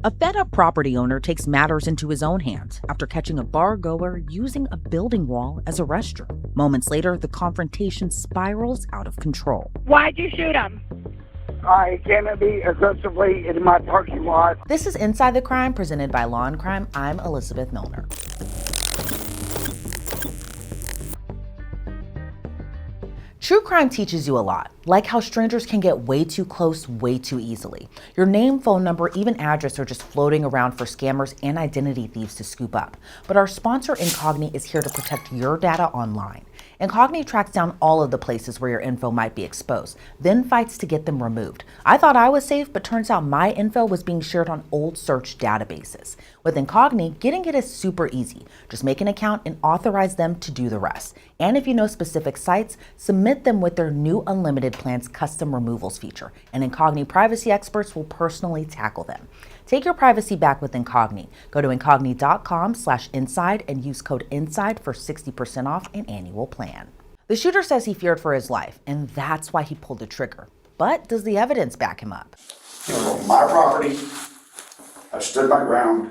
A fed-up property owner takes matters into his own hands after catching a bar goer using a building wall as a restroom. Moments later, the confrontation spirals out of control. Why'd you shoot him? I came at me aggressively in my parking lot. This is Inside the Crime, presented by Law&Crime. I'm Elizabeth Millner. True crime teaches you a lot, like how strangers can get way too close way too easily. Your name, phone number, even address are just floating around for scammers and identity thieves to scoop up. But our sponsor, Incogni, is here to protect your data online. Incogni tracks down all of the places where your info might be exposed, then fights to get them removed. I thought I was safe, but turns out my info was being shared on old search databases. With Incogni, getting it is super easy. Just make an account and authorize them to do the rest. And if you know specific sites, submit them with their new Unlimited Plan's custom removals feature, and Incogni privacy experts will personally tackle them. Take your privacy back with Incogni. Go to incogni.com/inside and use code INSIDE for 60% off an annual plan. The shooter says he feared for his life, and that's why he pulled the trigger. But does the evidence back him up? It was on my property. I stood my ground.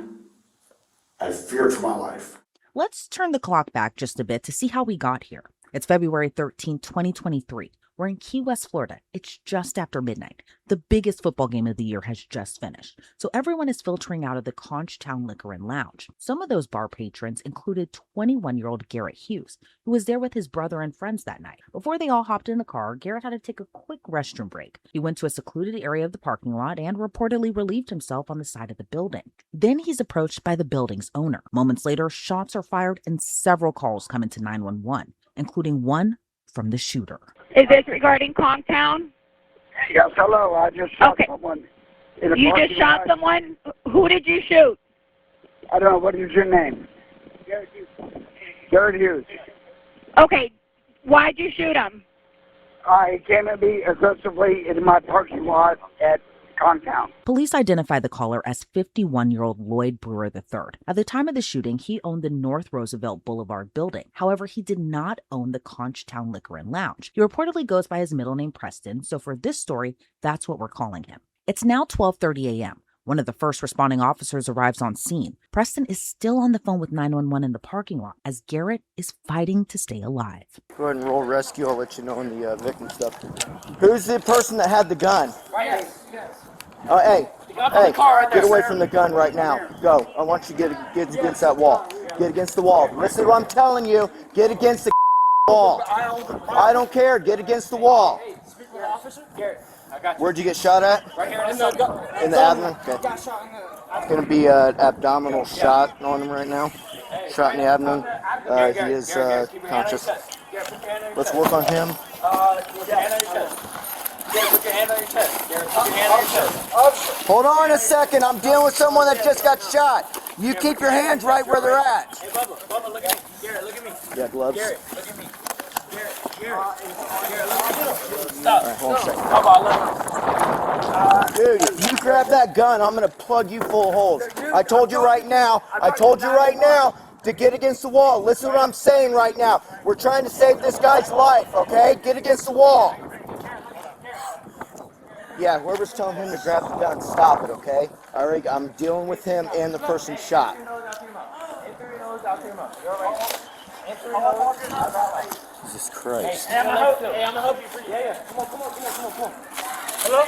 I feared for my life. Let's turn the clock back just a bit to see how we got here. It's February 13, 2023. We're in Key West, Florida. It's just after midnight. The biggest football game of the year has just finished, so everyone is filtering out of the Conch Town Liquor and Lounge. Some of those bar patrons included 21-year-old Garrett Hughes, who was there with his brother and friends that night. Before they all hopped in the car, Garrett had to take a quick restroom break. He went to a secluded area of the parking lot and reportedly relieved himself on the side of the building. Then he's approached by the building's owner. Moments later, shots are fired and several calls come into 911, including one from the shooter. Is this regarding Kongtown? Yes, hello. I just shot someone. You just shot someone? Who did you shoot? I don't know. What is your name? Garrett Hughes. Garrett Hughes. Okay. Why'd you shoot him? I came at me aggressively in my parking lot at Contown. Police identify the caller as 51-year-old Lloyd Brewer III. At the time of the shooting, he owned the North Roosevelt Boulevard building. However, he did not own the Conch Town Liquor and Lounge. He reportedly goes by his middle name Preston, so for this story, that's what we're calling him. It's now 12:30 a.m. One of the first responding officers arrives on scene. Preston is still on the phone with 911 in the parking lot as Garrett is fighting to stay alive. Go ahead and roll rescue. I'll let you know in the victim stuff. Who's the person that had the gun? Right here. Oh, hey, get away from the gun right now. Go. I want you to get against that wall. Get against the wall. Listen to what I'm telling you. Get against the wall. I don't care. Get against the wall. Hey, speak with the officer. Garrett, I got you. Where'd you get shot at? Right here in the In the abdomen? Okay. It's going to be an abdominal shot on him right now. Shot in the abdomen. He is conscious. Let's work on him. Put your hand on your chest. Garrett, put your hand on your chest. Garrett, put your hand on your chest. Hold on a second. I'm dealing with someone that just got shot. You keep your hands right where they're at. Hey, Bubba, look at me. Garrett, look at me. Yeah, gloves. Garrett, look at me. Garrett, look at me. Stop. All right, hold on a second. Bubba, look. Dude, if you grab that gun, I'm going to plug you full of holes. I told you right now to get against the wall. Listen to what I'm saying right now. We're trying to save this guy's life, okay? Get against the wall. Yeah, whoever's telling him to grab the gun, stop it, okay? All right, I'm dealing with him and the person shot. Jesus Christ. Hey, I'm gonna help you. Yeah. Come on. Hello?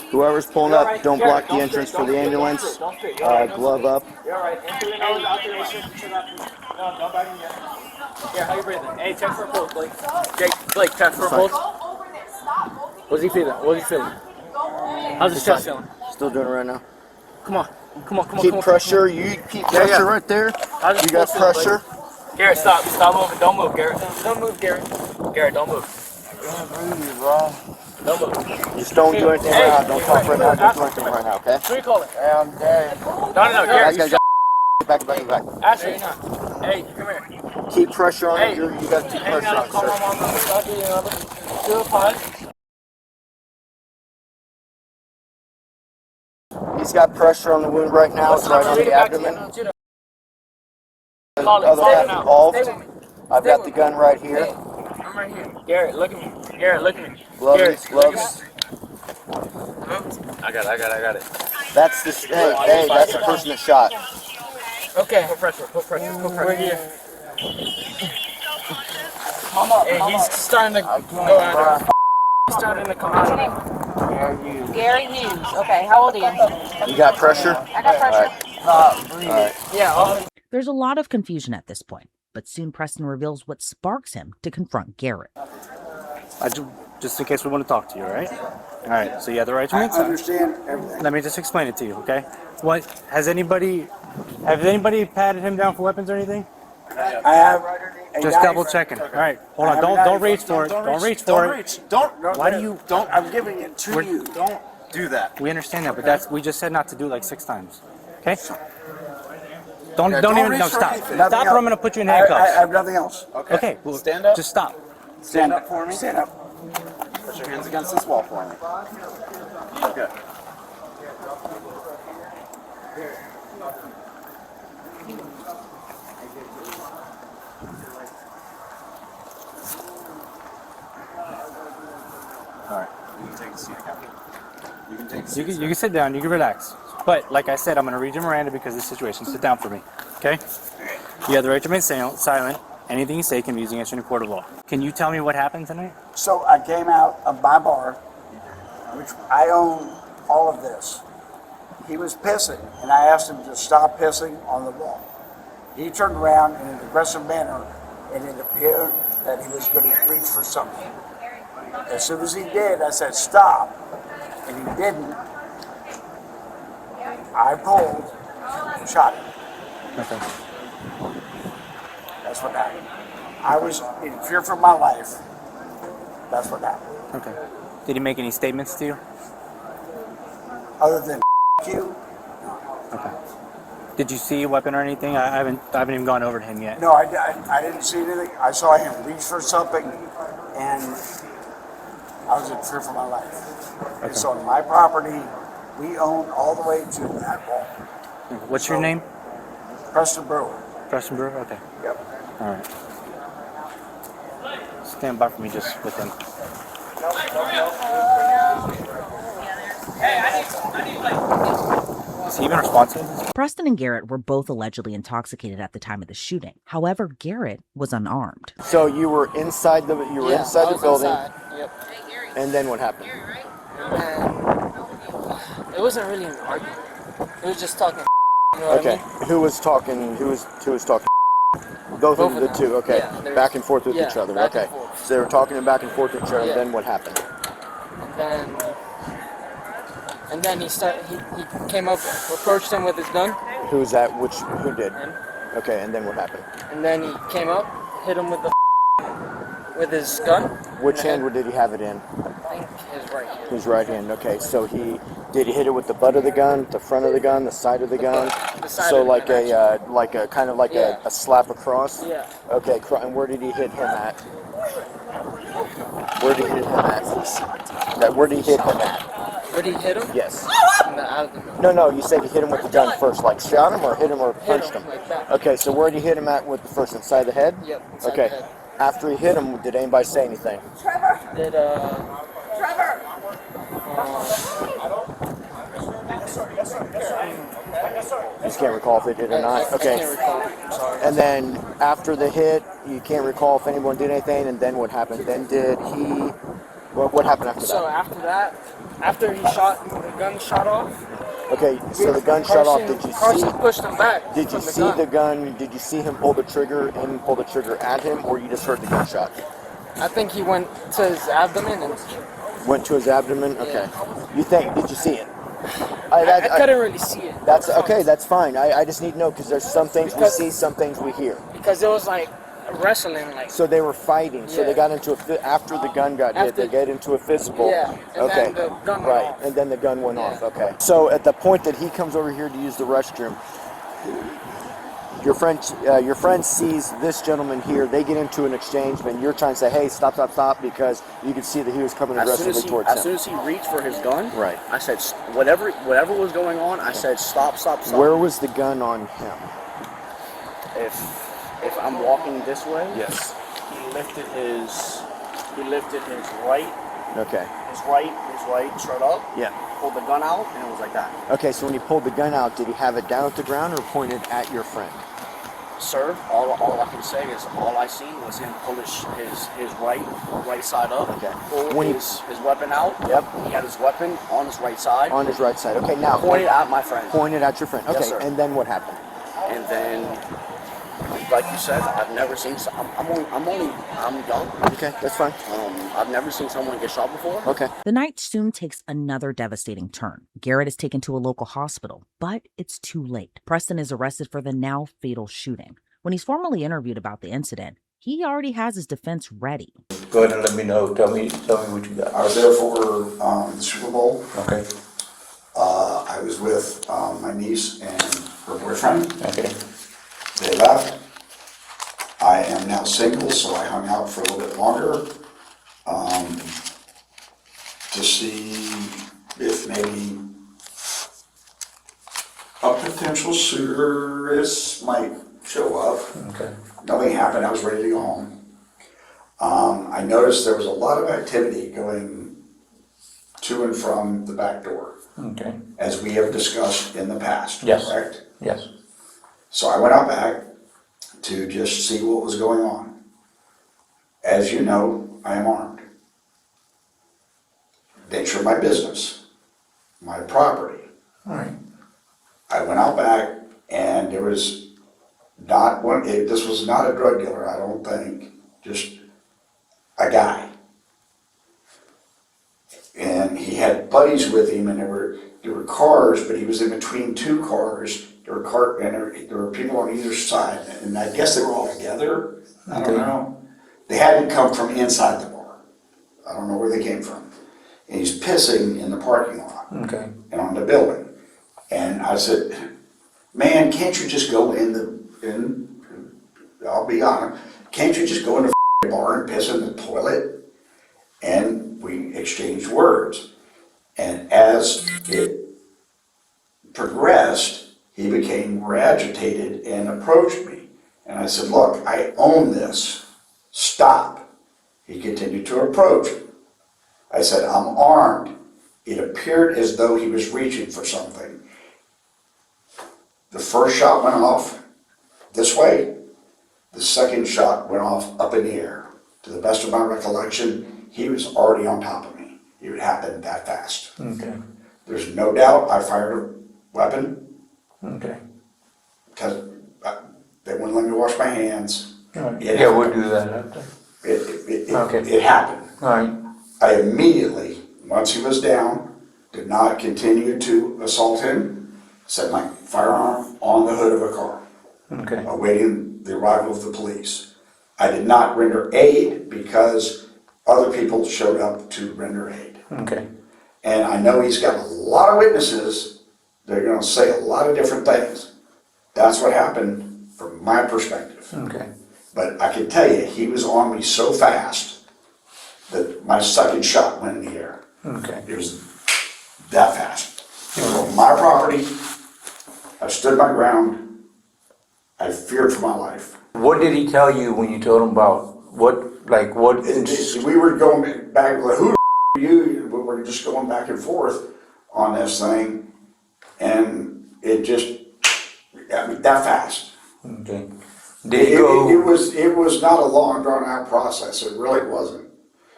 Whoever's pulling up, don't block the entrance for the ambulance. Glove up. You're all right. In through your nose, out through your nose. No, don't back in yet. Yeah, how you breathing? Hey, check for a pulse, Blake. Blake, check for a pulse. What's he feeling? How's his chest feeling? Still doing it right now. Come on. Keep pressure. You keep pressure right there. You got pressure. Garrett, stop moving. Don't move, Garrett. Don't move, Garrett. Garrett, don't move. Don't move. Just don't do anything right now. Don't talk right now. Don't do anything right now, okay? Who you calling? Hey, I'm dead. No, Garrett. Guys, back. Ashley, you're not. Hey, come here. Keep pressure on it. You got to keep Hang pressure on, on it, call my sir. mom. I'll give you another. 205. He's got pressure on the wound right now. It's right on the abdomen. Other half involved. I've got the gun right here. I'm right here. Garrett, look at me. Gloves. I got it. That's the hey, that's the person that shot. Okay. Put pressure. We're here. And he's starting to go out. He's starting to come out. Garrett Hughes. Okay, how old are you? You got pressure? I got pressure. All right. Yeah. There's a lot of confusion at this point, but soon Preston reveals what sparks him to confront Garrett. Just in case we want to talk to you, all right? All right, so you have the right to I remain silent. understand everything. Let me just explain it to you, okay? What, has anybody patted him down for weapons or anything? I have a Just knife. double checking. All right, hold I on, have a don't knife. reach for it. Don't reach for it. Don't. Why do you? Don't. I'm giving it to We're- you. Don't do that. We understand that, but we just said not to do it like 6 times, okay? Don't Don't even, reach no, for stop. anything. Stop Nothing or I'm else. going to put you in I handcuffs. have nothing else. Okay, well, Stand up. just stop. Stand up for me. Stand up. Put your hands against this wall for me. Okay. All right. You can take a seat again. You can take a seat. You can sit down, you can relax. But like I said, I'm going to read you Miranda because of this situation. Sit down for me, okay? You have the right to remain silent. Anything you say can be used against you in a court of law. Can you tell me what happened tonight? So I came out of my bar, which I own all of this. He was pissing, and I asked him to stop pissing on the wall. He turned around in an aggressive manner, and it appeared that he was going to reach for something. As soon as he did, I said, stop, and he didn't. I pulled and shot him. Okay. That's what happened. I was in fear for my life. That's what happened. Okay. Did he make any statements to you? Other than you, Okay. Did you see a weapon or anything? I haven't even gone over to him yet. no, I didn't see anything. I saw him reach for something, and I was in fear for my life. It's on my property. We own all the way to that wall. What's your name? Preston Brewer. Preston Brewer? Okay. Yep. All right. Stand by for me just with him. Is he even responsive? Preston and Garrett were both allegedly intoxicated at the time of the shooting. However, Garrett was unarmed. So you were inside the inside the building, Yep. and then what happened? And it wasn't really an argument. It was just talking. You know what Okay. I mean? Who was talking? Who was talking? Both of Both the of two. them. Okay. Yeah, there's- Back and forth with yeah, each other. back and Okay. forth. So they were talking back and forth with each other. Yeah. Then what happened? And then he came up, approached him with his gun, Who's that? Who did? him. Okay. And then what happened? And then he came up, hit him with with his gun. Which hand did he have it in? I think his right hand. His right hand. Okay. So did he hit it with the butt of the gun, the front of the gun, the side of the gun? The side So of the like gun, a kind of like Yeah. a slap across. Yeah. Okay. And where did he hit him at? Where did he hit him at? Where did he hit him at? Where did he hit him? Yes. In the abdomen. No, you said you hit him with the gun first, like shot him or hit him or punched him? like that. Okay, so where did you hit him at with the first, inside the head? Yep, inside Okay, the head. after he hit him, did anybody say anything? Did You just can't recall if they did or not? I Okay, can't recall. I'm sorry. and then after the hit, you can't recall if anyone did anything, and then what happened? Then did he, what happened after So that? after that, after he shot, the gun shot off. Okay, so the gun shot off, did you Carson see? pushed him back. Did you from see the gun? Did you see him pull the trigger and pull the trigger at him, or you just heard the gunshot? I think he went to his abdomen and Went to his abdomen. Okay. You think? Did you see it? I couldn't really see it. That's okay. That's fine. I just need to know because there's some things we see, some things we hear. Because it was like wrestling, like So they were fighting. So they Yeah. got into after the gun got hit. They get into a physical. Yeah, and Okay. then the gun went Right. off. And then the gun went Yeah. off. Okay. So at the point that he comes over here to use the restroom, your friend sees this gentleman here. They get into an exchange, and you're trying to say, "Hey, stop!" Because you could see that he was coming aggressively towards as him. soon as he reached for his gun, Right. I said, whatever was going on, I said, stop. Where was the gun on him? If I'm walking this way, Yes. he lifted his right Okay. straight up, Yeah. pulled the gun out, and it was like that. Okay, so when he pulled the gun out, did he have it down at the ground or pointed at your friend? Sir, all I can say is all I seen was him pull his right side up. Okay. Pull When his weapon out. Yep. He had his weapon on his right side. On his right side. Okay, now. Pointed at my friend. Pointed at your friend. Okay, Yes, sir. and then what happened? And then, like you said, I've never seen. I'm young. Okay, that's fine. I've never seen someone get shot before. Okay. The night soon takes another devastating turn. Garrett is taken to a local hospital, but it's too late. Preston is arrested for the now fatal shooting. When he's formally interviewed about the incident, he already has his defense ready. Go ahead and let me know. Tell me what you got. I was there for the Super Bowl. Okay. I was with my niece and her boyfriend. Okay. They left. I am now single, so I hung out for a little bit longer to see if maybe a potential suitor might show up. Okay. Nothing happened. I was ready to go home. I noticed there was a lot of activity going to and from the back door, Okay. as we have discussed in the past. Yes. Correct? Yes. So I went out back to just see what was going on. As you know, I am armed. Nature of my business, my property. All right. I went out back and there was not one, this was not a drug dealer, I don't think, just a guy. And he had buddies with him and there were cars, but he was in between two cars. There were people on either side, and I guess they were all together. I don't know. They hadn't come from inside the bar. I don't know where they came from. And he's pissing in the parking lot Okay. and on the building. And I said, man, can't you just go I'll be honest, can't you just go in the bar and piss in the toilet? And we exchanged words. And as it progressed, he became more agitated and approached me. And I said, look, I own this. Stop. He continued to approach me. I said, I'm armed. It appeared as though he was reaching for something. The first shot went off this way. The second shot went off up in the air. To the best of my recollection, he was already on top of me. It would happen that fast. Okay. There's no doubt I fired a weapon. Okay. Because they wouldn't let me wash my hands. All right. It Yeah, we'll happened. do that after. Okay. It happened. All right. I immediately, once he was down, did not continue to assault him, set my firearm on the hood of a car, Okay. awaiting the arrival of the police. I did not render aid because other people showed up to render aid. Okay. And I know he's got a lot of witnesses. They're going to say a lot of different things. That's what happened from my perspective. Okay. But I can tell you, he was on me so fast that my second shot went in the air. Okay. It was that fast. It was on my property. I stood my ground. I feared for my life. What did he tell you when you told him about what? We were going back, like, who are you? We were just going back and forth on this thing. And it just, that fast. Okay. Did he go? It was not a long drawn out process. It really wasn't.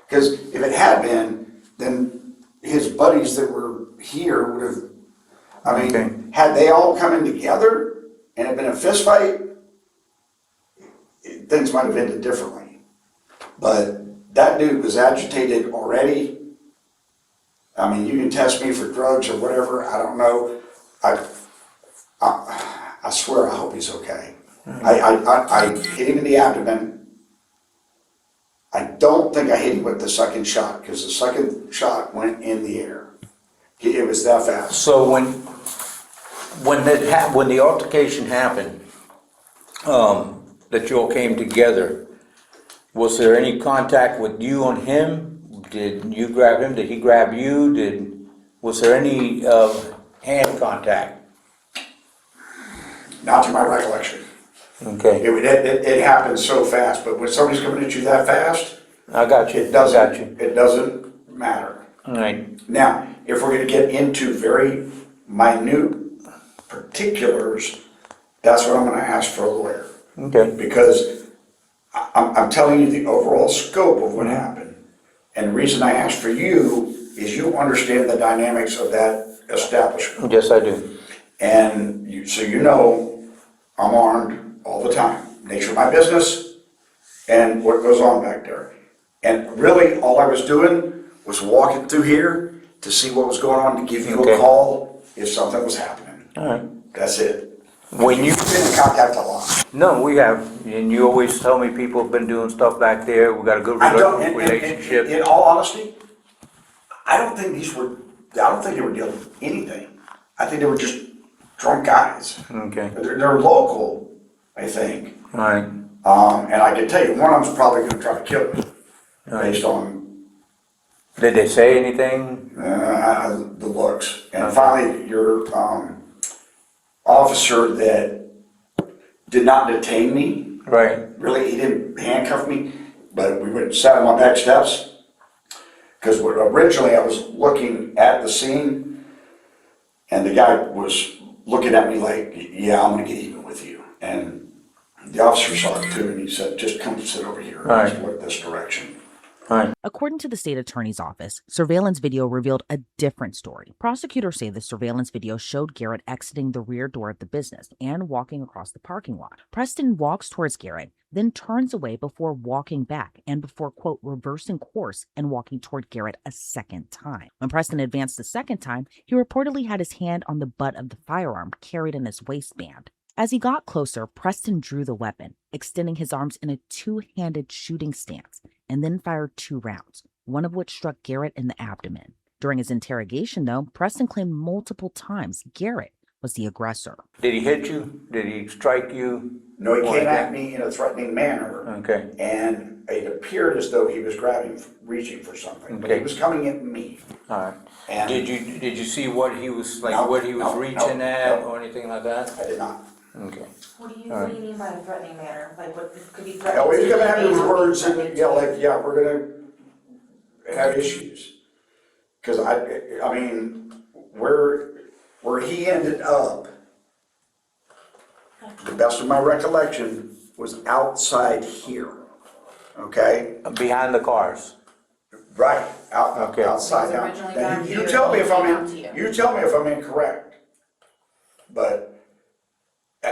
Because if it had been, then his buddies that were here would have, I mean, Okay. had they all come in together and it been a fist fight, things might have ended differently. But that dude was agitated already. I mean, you can test me for drugs or whatever, I don't know. I swear I hope he's okay. I hit him in the abdomen. I don't think I hit him with the second shot because the second shot went in the air. It was that fast. So when the altercation happened, that you all came together, was there any contact with you on him? Did you grab him? Did he grab you? Was there any hand contact? Not to my recollection. Okay. It happened so fast, but when somebody's coming at you that fast, I got you. it doesn't matter. All right. Now, if we're gonna get into very minute particulars, that's what I'm gonna ask for a lawyer. Okay. Because I'm telling you the overall scope of what happened. And the reason I asked for you is you understand the dynamics of that establishment. Yes, I do. And so you know I'm armed all the time. Nature of my business and what goes on back there. And really all I was doing was walking through here to see what was going on, to give you Okay. a call if something was happening. All right. That's it. When You've been in contact a lot. No, we have, and you always tell me people have been doing stuff back there, we got a good I don't, relationship. in all honesty, I don't think they were dealing with anything. I think they were just drunk guys. Okay, They're local, I think. all right, And I can tell you, one of them's probably gonna try to kill me, based on did they say anything? the looks. And finally, your officer that did not detain me, Right, really, he didn't handcuff me, but we went and sat on my back steps. Because originally I was looking at the scene, and the guy was looking at me like, yeah, I'm gonna get even with you. And the officer saw it too, and he said, just come sit over here, Right. and look this direction. all right, According to the state attorney's office, surveillance video revealed a different story. Prosecutors say the surveillance video showed Garrett exiting the rear door of the business and walking across the parking lot. Preston walks towards Garrett, then turns away before walking back and before, quote, reversing course and walking toward Garrett a second time. When Preston advanced the second time, he reportedly had his hand on the butt of the firearm carried in his waistband. As he got closer, Preston drew the weapon, extending his arms in a two-handed shooting stance, and then fired 2 rounds, one of which struck Garrett in the abdomen. During his interrogation, though, Preston claimed multiple times Garrett was the aggressor. did he hit you? Did he strike you? No, he came at me in a threatening manner. Okay, And it appeared as though he was reaching for something, but he Okay. was coming at me. all right. And Did you see what he was, like, No, what he was no, reaching no, at no. or anything like that? I did not. Okay, What do All you mean by a threatening manner? Like what could be No, threatening? he's coming at me with to words you? and, yeah, we're gonna have issues. Cause I mean, where he ended up, the best of my recollection, was outside here, okay? behind the cars? Right, Okay. outside. He was Now, originally now, back you here, tell me if he came I'm out to you. you tell me if I'm incorrect. But,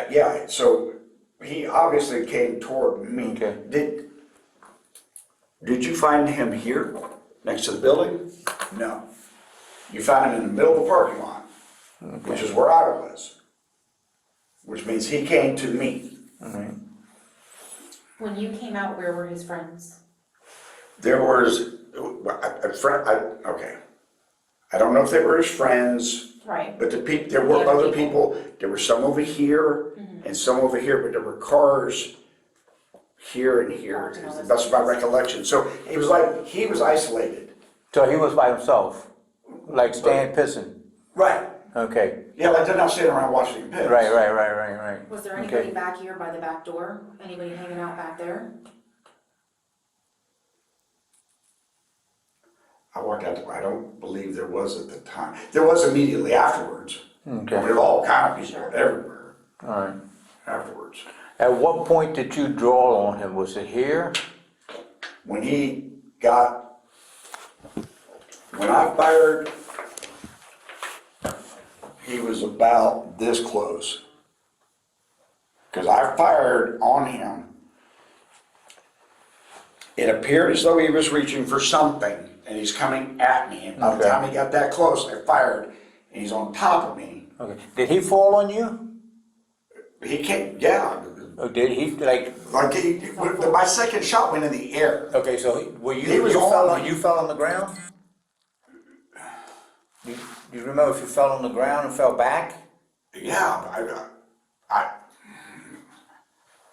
yeah, so he obviously came toward me. Okay. Did you find him here, next to the building? No. You found him in the middle of the parking lot, which is where I was. Which means he came to me. All right. When you came out, where were his friends? There was a friend, okay. I don't know if they were his friends, Right. but there were The other other people. There were some over here and some over here, but there were cars here and here. That's my recollection. So it was like he was isolated. So he was by himself, like staying pissing? Right. Okay, Yeah, like they're not sitting around watching him piss. right. Was there Okay. anybody back here by the back door? Anybody hanging out back there? I walked out, I don't believe there was at the time. There was immediately afterwards. Okay. I mean, all kind of people everywhere all right. afterwards. At what point did you draw on him? Was it here? When I fired, he was about this close. Because I fired on him. It appeared as though he was reaching for something, and he's coming at me. And by the Okay. time he got that close, I fired, and he's on top of me. Okay. Did he fall on you? He came, yeah. Or did he, like, My second shot went in the air. okay, so were you, He was you fell on on, me. you fell on the ground? Do you remember if you fell on the ground and fell back? Yeah,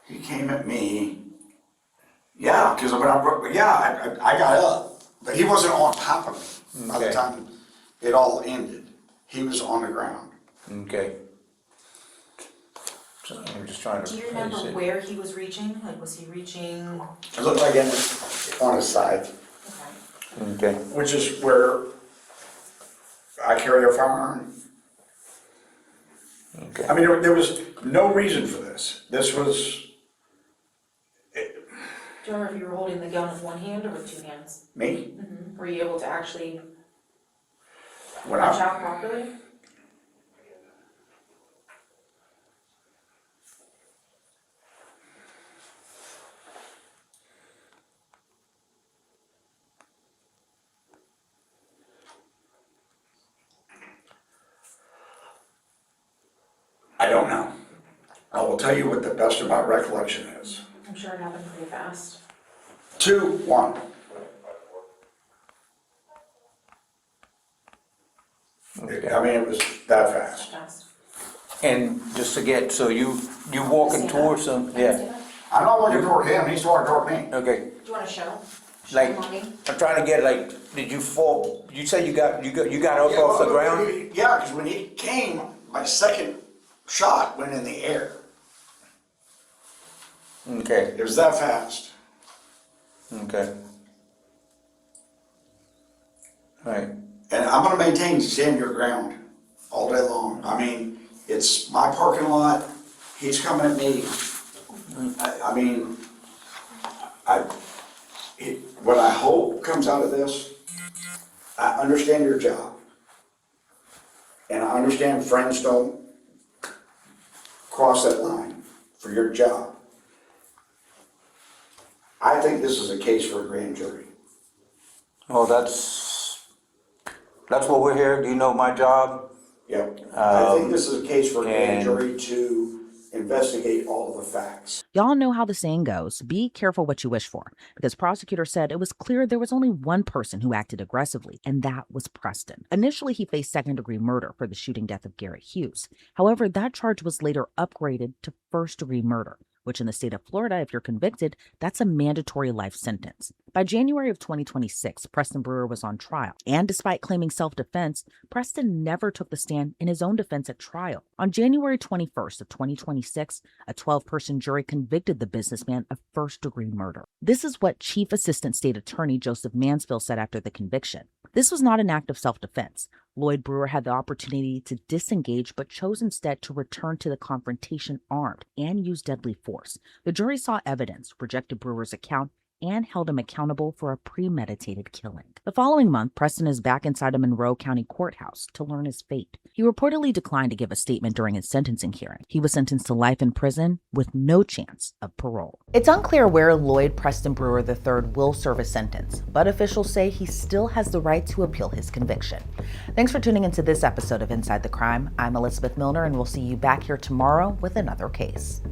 he came at me. Yeah, because I got up, but he wasn't on top of me by the Okay. time it all ended. He was on the ground. Okay. So I'm just trying to. Do you remember place it. where he was reaching? Like, was he reaching? It looked like on his side, Okay. Okay. which is where I carry a firearm. Okay. I mean, there was no reason for this. This was Do you remember if you were holding the gun with one hand or with two hands? me. Were you able to actually When punch out properly? I don't know. I will tell you what the best of my recollection is. I'm sure it happened pretty fast. 2, 1. Okay. I mean, it was that fast. Fast. And just to get, so you walking towards him, yeah, I'm not walking toward him, he's walking toward me. okay. Do you want to show? Like, Money? I'm trying to get like, did you fall, you said you got up off the ground? Yeah, because when he came, my second shot went in the air. Okay, It was that fast. okay. All right, And I'm gonna maintain stand your ground all day long. I mean, it's my parking lot, he's coming at me. What I hope comes out of this, I understand your job. And I understand friends don't cross that line for your job. I think this is a case for a grand jury. well, that's what we're here, do you know my job? Yep. I think this is a case for a grand and- jury to investigate all of the facts. Y'all know how the saying goes, be careful what you wish for, because prosecutors said it was clear there was only one person who acted aggressively, and that was Preston. Initially, he faced second-degree murder for the shooting death of Garrett Hughes. However, that charge was later upgraded to first-degree murder, which in the state of Florida, if you're convicted, that's a mandatory life sentence. By January of 2026, Preston Brewer was on trial, and despite claiming self-defense, Preston never took the stand in his own defense at trial. On January 21st of 2026, a 12-person jury convicted the businessman of first-degree murder. This is what Chief Assistant State Attorney Joseph Mansfield said after the conviction. This was not an act of self-defense. Lloyd Brewer had the opportunity to disengage, but chose instead to return to the confrontation armed and use deadly force. The jury saw evidence, rejected Brewer's account, and held him accountable for a premeditated killing. The following month, Preston is back inside a Monroe County courthouse to learn his fate. He reportedly declined to give a statement during his sentencing hearing. He was sentenced to life in prison with no chance of parole. It's unclear where Lloyd Preston Brewer III will serve his sentence, but officials say he still has the right to appeal his conviction. Thanks for tuning into this episode of Inside the Crime. I'm Elizabeth Millner, and we'll see you back here tomorrow with another case.